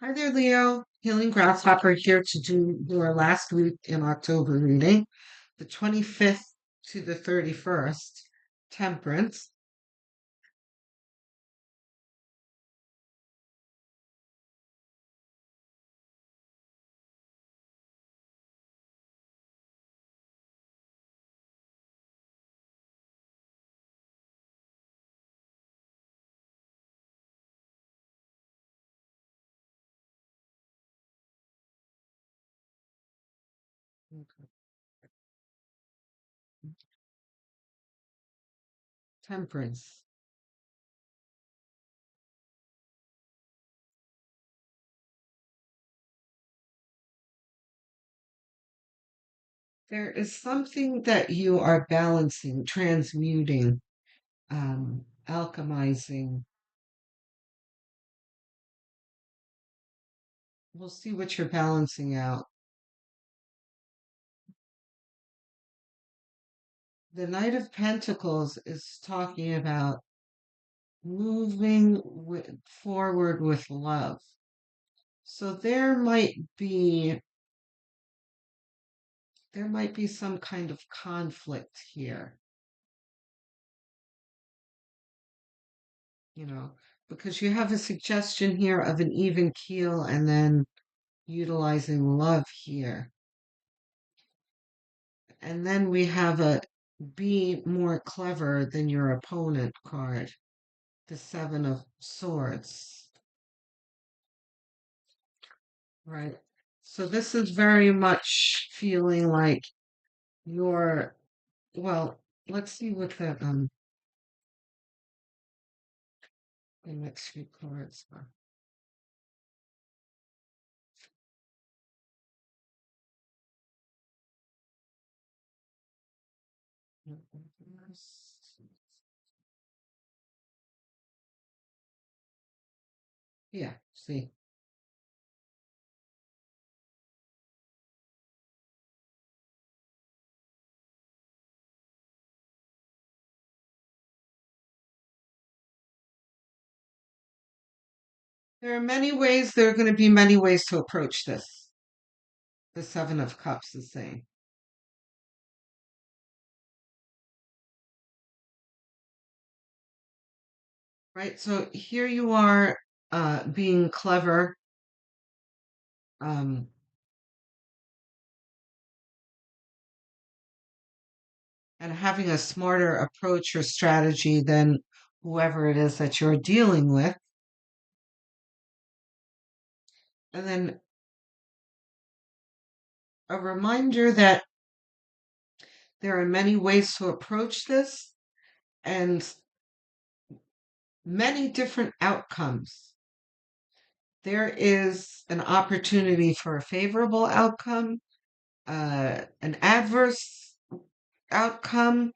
Hi there, Leo. Healing Grasshopper here to do your last week in October reading, the 25th to the 31st, Temperance. Okay. Temperance. There is something that you are balancing, transmuting, alchemizing. We'll see what you're balancing out. The Knight of Pentacles is talking about moving forward with love. So there might be some kind of conflict here, you know, because you have a suggestion here of an even keel and then utilizing love here. And then we have a be more clever than your opponent card, the Seven of Swords, right? So this is very much feeling like you're, well, let's see what the next few cards are. Yeah, see. There are going to be many ways to approach this. The Seven of Cups is saying, right? So here you are being clever, um, and having a smarter approach or strategy than whoever it is that you're dealing with. And then a reminder that there are many ways to approach this and many different outcomes. There is an opportunity for a favorable outcome, an adverse outcome.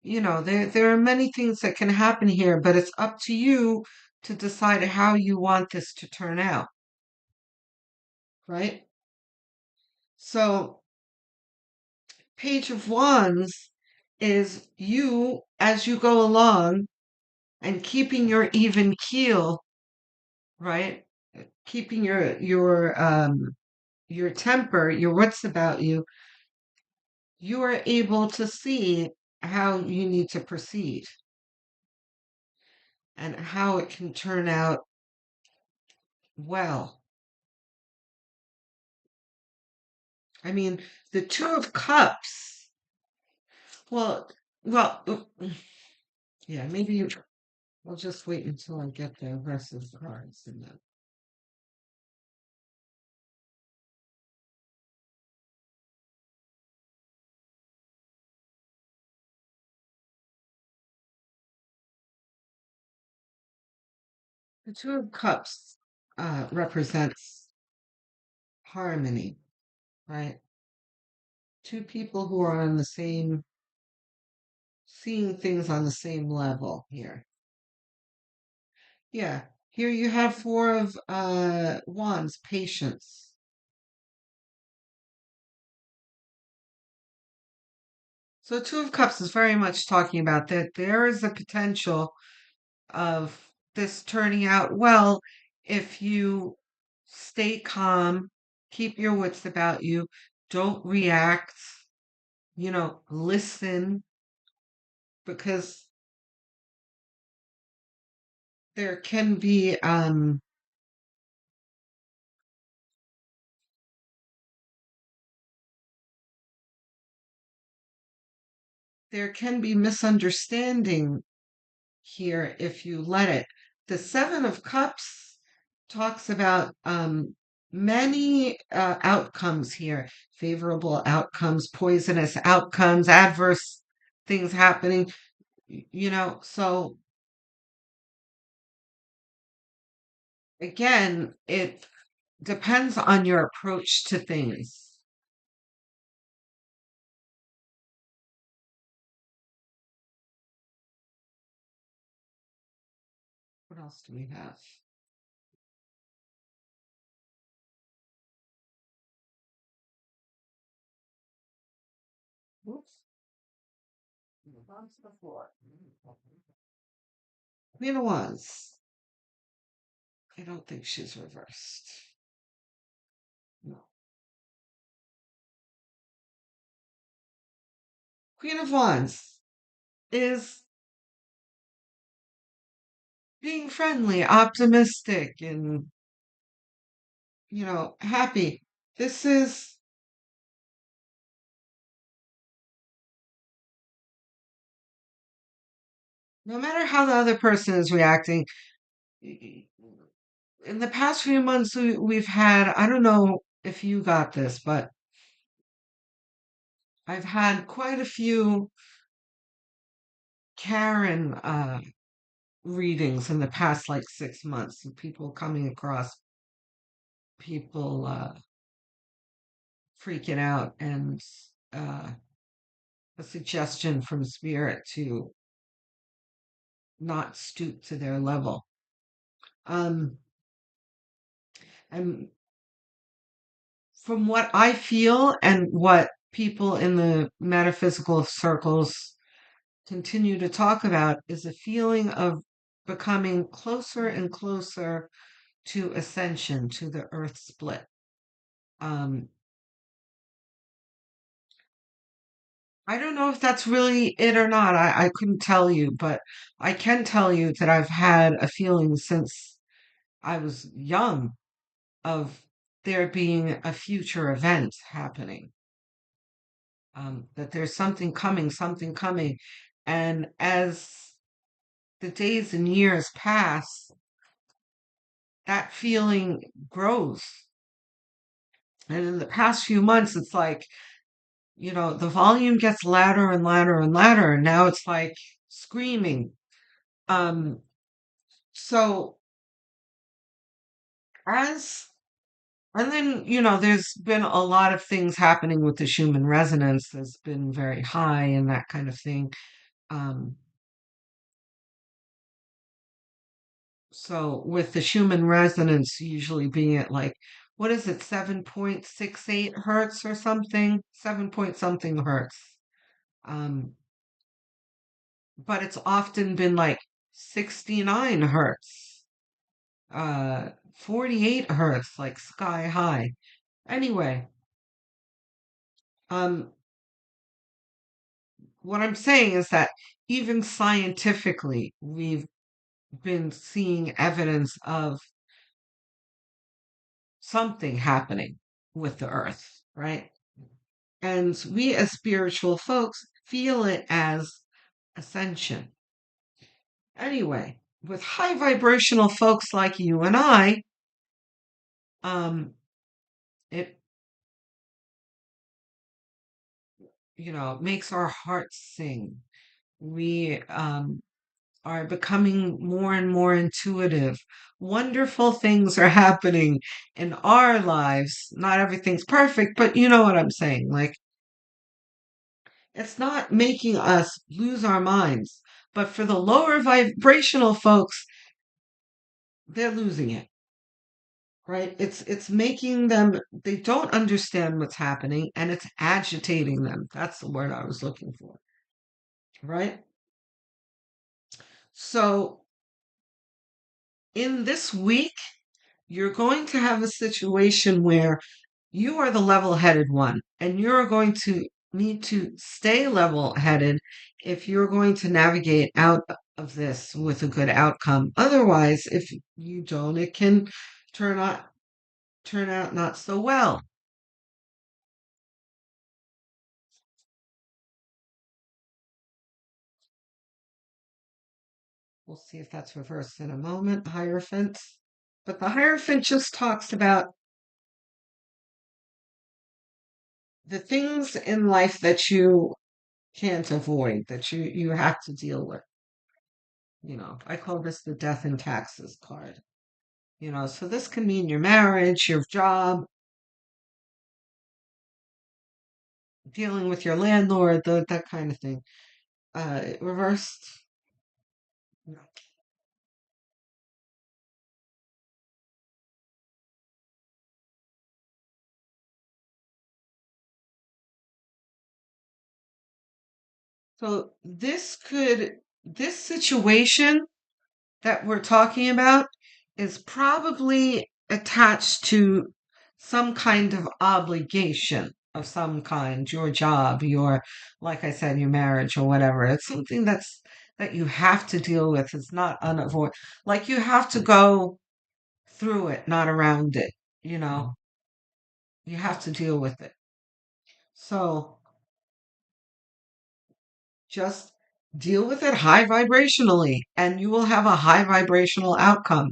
There are many things that can happen here, but it's up to you to decide how you want this to turn out, right? So, Page of Wands is you as you go along and keeping your even keel, right? Keeping your temper, your wits about you. You are able to see how you need to proceed and how it can turn out well. I mean, the Two of Cups. Well, well, yeah, maybe we'll just wait until I get the rest of the cards and then. The Two of Cups represents harmony, right? Two people who are on the same, seeing things on the same level here. Yeah, here you have Four of Wands, patience. So Two of Cups is very much talking about that there is a potential of this turning out well if you stay calm, keep your wits about you, don't react, listen, because there can be misunderstanding here if you let it. The Seven of Cups talks about many outcomes here, favorable outcomes, poisonous outcomes, adverse things happening, so again, it depends on your approach to things. What else do we have? Oops. Once before. Queen of Wands. I don't think she's reversed. No. Queen of Wands is being friendly, optimistic, and, happy. This is, no matter how the other person is reacting, in the past few months, we've had, I don't know if you got this, but I've had quite a few Karen readings in the past like 6 months, and people coming across people freaking out, and uh, a suggestion from spirit to not stoop to their level. Um, and from what I feel and what people in the metaphysical circles continue to talk about is a feeling of becoming closer and closer to ascension, to the earth split. Um, I don't know if that's really it or not. I couldn't tell you, but I can tell you that I've had a feeling since I was young of there being a future event happening, that there's something coming, something coming. And as the days and years pass, that feeling grows. And in the past few months, it's like, the volume gets louder and louder and louder. And now it's like screaming. Um, so as and then, there's been a lot of things happening with the Schumann resonance that's been very high and that kind of thing. Um, so with the Schumann resonance usually being at like, what is it, 7.68 hertz or something? 7 point something hertz. Um, but it's often been like 69 hertz, 48 hertz, like sky high. Anyway, um, what I'm saying is that even scientifically, we've been seeing evidence of something happening with the earth, right? And we as spiritual folks feel it as ascension. Anyway, with high vibrational folks like you and I, um, it, makes our hearts sing. We are becoming more and more intuitive. Wonderful things are happening in our lives. Not everything's perfect, but you know what I'm saying. Like, it's not making us lose our minds. But for the lower vibrational folks, they're losing it, right? It's making them, they don't understand what's happening, and it's agitating them. That's the word I was looking for, right? So in this week, you're going to have a situation where you are the level headed one, and you're going to need to stay level headed if you're going to navigate out of this with a good outcome. Otherwise, if you don't, it can turn out turn out not so well. We'll see if that's reversed in a moment. Hierophant. But the Hierophant just talks about the things in life that you can't avoid, that you have to deal with. I call this the death and taxes card. So this can mean your marriage, your job, dealing with your landlord, that kind of thing. Reversed. No. So this situation that we're talking about is probably attached to some kind of obligation of some kind, your job, like I said, your marriage or whatever. It's something that you have to deal with. It's not unavoidable. Like you have to go through it, not around it. You know, you have to deal with it. So just deal with it high vibrationally, and you will have a high vibrational outcome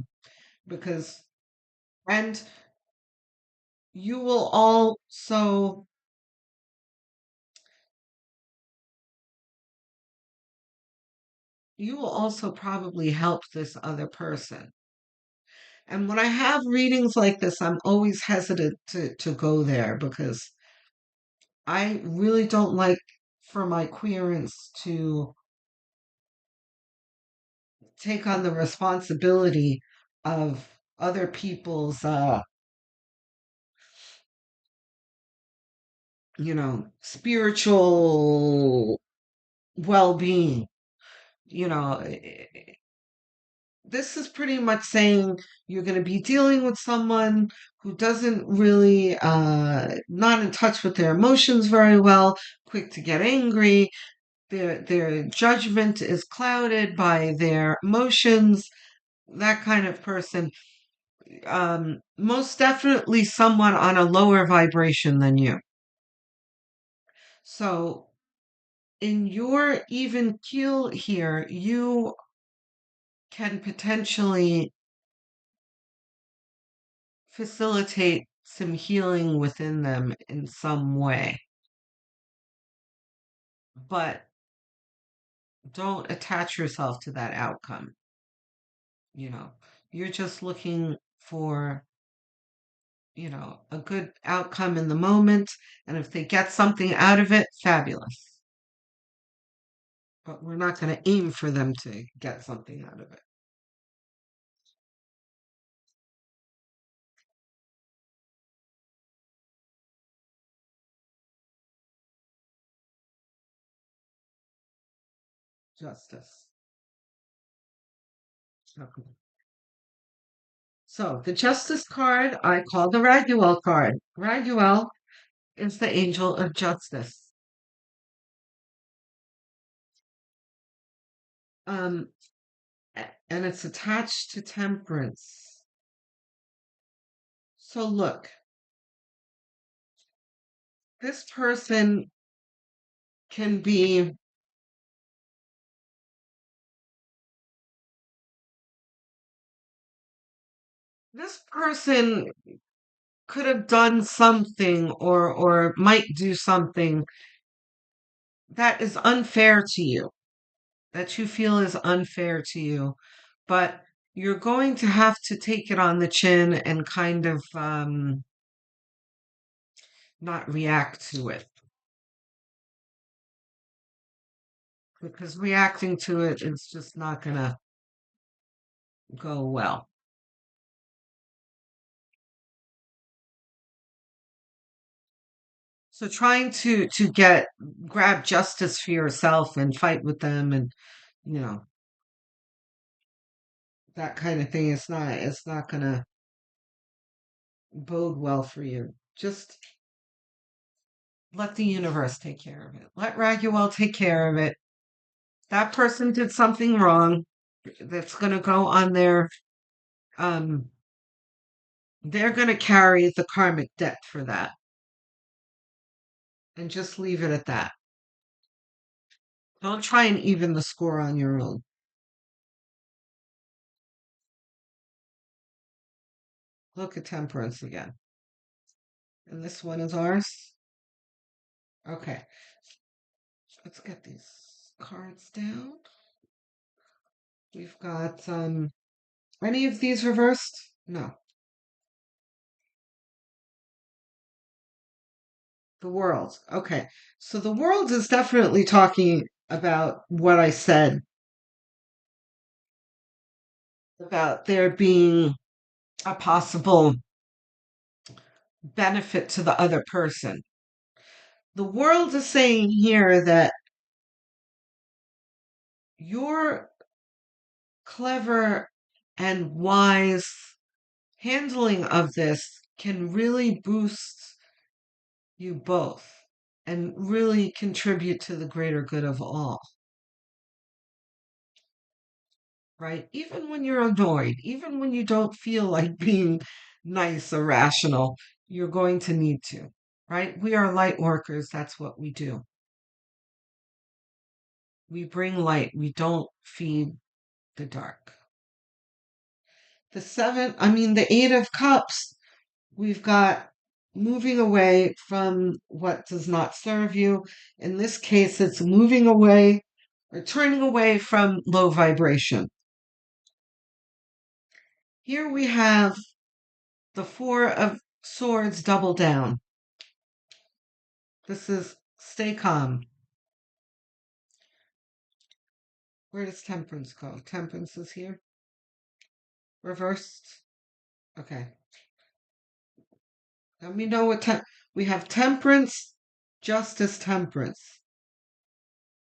because, and you will also, probably help this other person. And when I have readings like this, I'm always hesitant to go there because I really don't like for my querents to take on the responsibility of other people's spiritual well-being. You know, this is pretty much saying you're going to be dealing with someone who doesn't really not in touch with their emotions very well, quick to get angry. Their judgment is clouded by their emotions, that kind of person. Most definitely someone on a lower vibration than you. So in your even keel here, you can potentially facilitate some healing within them in some way, but don't attach yourself to that outcome. You know, you're just looking for, a good outcome in the moment. And if they get something out of it, fabulous. But we're not going to aim for them to get something out of it. Justice. Okay. So the Justice card I call the Raguel card. Raguel is the angel of justice. Um, and it's attached to temperance. So look, this person can be, this person could have done something or might do something that is unfair to you, that you feel is unfair to you, but you're going to have to take it on the chin and kind of not react to it because reacting to it is just not going to go well. So trying to get grab justice for yourself and fight with them and you know that kind of thing, it's not gonna bode well for you. Just let the universe take care of it. Let Raguel take care of it. That person did something wrong that's going to go on um, they're going to carry the karmic debt for that. And just leave it at that. Don't try and even the score on your own. Look at temperance again. And this one is ours. Okay. Let's get these cards down. We've got any of these reversed? No. The world. Okay. So the world is definitely talking about what I said about there being a possible benefit to the other person. The world is saying here that your clever and wise handling of this can really boost you both and really contribute to the greater good of all, right? Even when you're annoyed, even when you don't feel like being nice or rational, you're going to need to, right? We are light workers. That's what we do. We bring light. We don't feed the dark. The 8 of Cups, we've got moving away from what does not serve you. In this case, it's moving away or turning away from low vibration. Here we have the Four of Swords double down. This is stay calm. Where does Temperance go? Temperance is here. Reversed. Okay. Let me know we have Temperance, Justice, Temperance.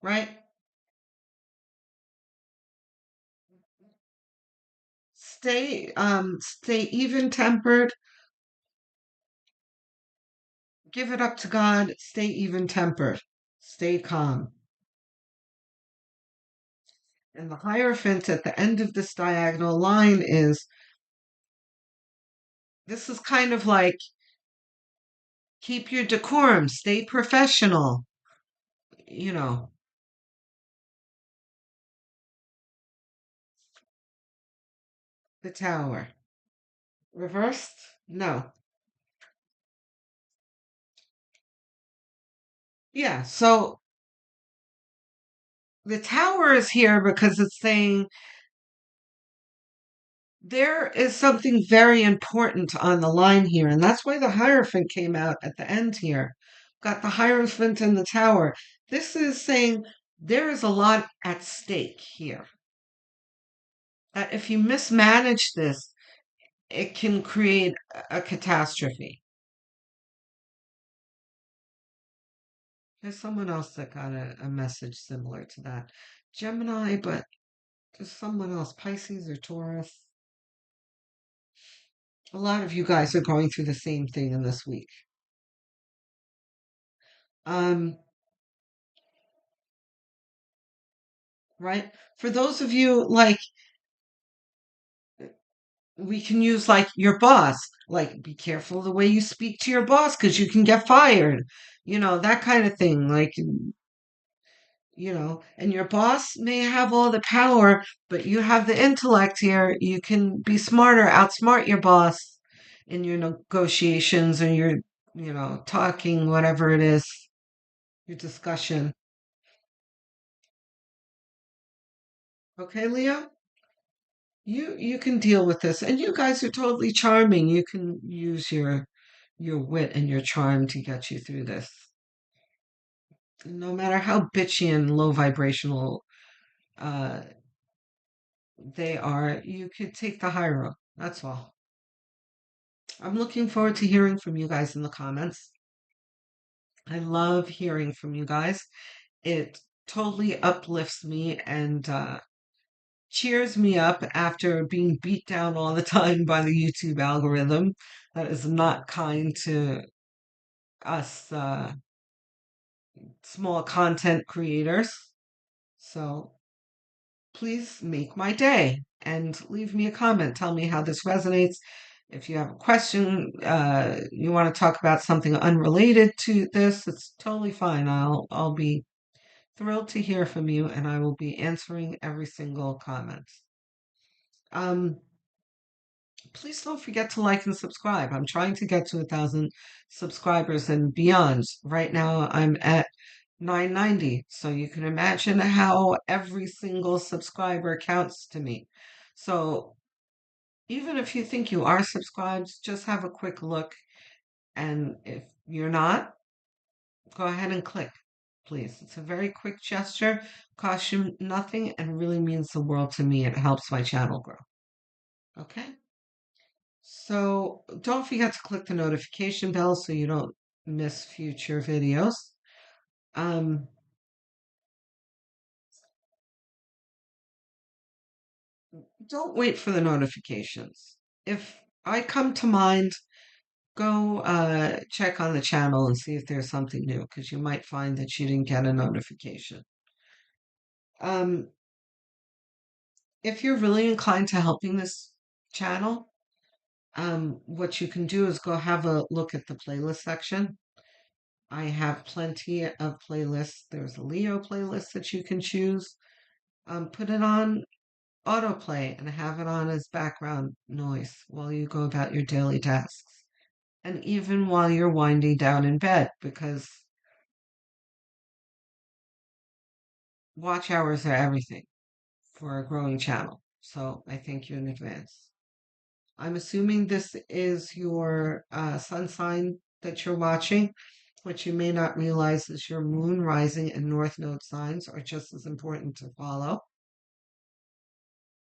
Right? Stay even tempered. Give it up to God. Stay even tempered. Stay calm. And the Hierophant at the end of this diagonal line this is kind of like keep your decorum, stay professional, you know, the Tower. Reversed? No. Yeah, so the Tower is here because it's saying there is something very important on the line here, and that's why the Hierophant came out at the end here. Got the Hierophant and the Tower. This is saying there is a lot at stake here. That if you mismanage this, it can create a catastrophe. There's someone else that got a message similar to that. Gemini, but there's someone else, Pisces or Taurus. A lot of you guys are going through the same thing in this week. Um, right? For those of you like we can use like your boss, like be careful the way you speak to your boss because you can get fired. That kind of thing. Like, and your boss may have all the power, but you have the intellect here. You can be smarter, outsmart your boss in your negotiations or your, talking, whatever it is, your discussion. Okay, Leo? You can deal with this. And you guys are totally charming. You can use your wit and your charm to get you through this. No matter how bitchy and low vibrational uh, they are, you could take the high road. That's all. I'm looking forward to hearing from you guys in the comments. I love hearing from you guys. It totally uplifts me and cheers me up after being beat down all the time by the YouTube algorithm. That is not kind to us small content creators. So please make my day and leave me a comment. Tell me how this resonates. If you have a question, you want to talk about something unrelated to this, it's totally fine. I'll be thrilled to hear from you, and I will be answering every single comment. Um, Please don't forget to like and subscribe. I'm trying to get to 1,000 subscribers and beyond. Right now, I'm at 990. So you can imagine how every single subscriber counts to me. So even if you think you are subscribed, just have a quick look. And if you're not, go ahead and click, please. It's a very quick gesture, costs you nothing, and really means the world to me. It helps my channel grow. Okay? So don't forget to click the notification bell so you don't miss future videos. Um, don't wait for the notifications. If I come to mind, go check on the channel and see if there's something new, because you might find that you didn't get a notification. Um, if you're really inclined to helping this channel, what you can do is go have a look at the playlist section. I have plenty of playlists. There's a Leo playlist that you can choose. Put it on autoplay and have it on as background noise while you go about your daily tasks. And even while you're winding down in bed, because watch hours are everything for a growing channel. So I thank you in advance. I'm assuming this is your sun sign that you're watching. What you may not realize is your moon, rising, and north node signs are just as important to follow.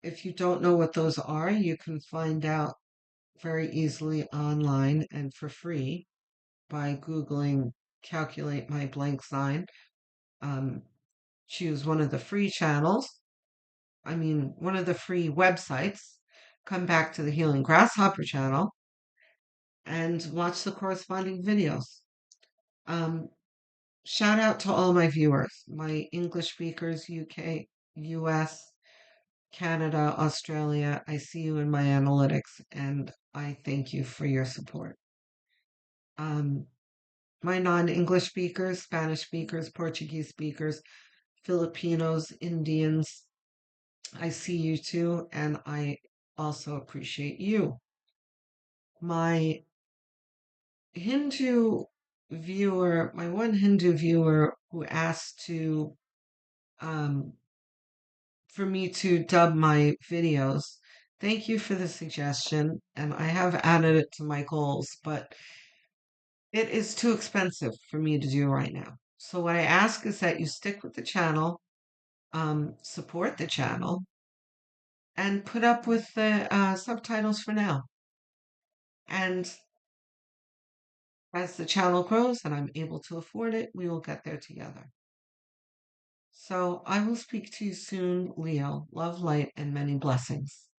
If you don't know what those are, you can find out very easily online and for free by Googling calculate my blank sign. Um, Choose one of the free channels, one of the free websites. Come back to the Healing Grasshopper channel and watch the corresponding videos. Um, Shout out to all my viewers, my English speakers, UK, US, Canada, Australia. I see you in my analytics and I thank you for your support. Um, my non-English speakers, Spanish speakers, Portuguese speakers, Filipinos, Indians, I see you too, and I also appreciate you. My Hindu my one Hindu viewer who asked um, for me to dub my videos. Thank you for the suggestion, and I have added it to my goals, but it is too expensive for me to do right now. So what I ask is that you stick with the channel, support the channel, and put up with the subtitles for now. And as the channel grows and I'm able to afford it, we will get there together. So I will speak to you soon, Leo. Love, light, and many blessings.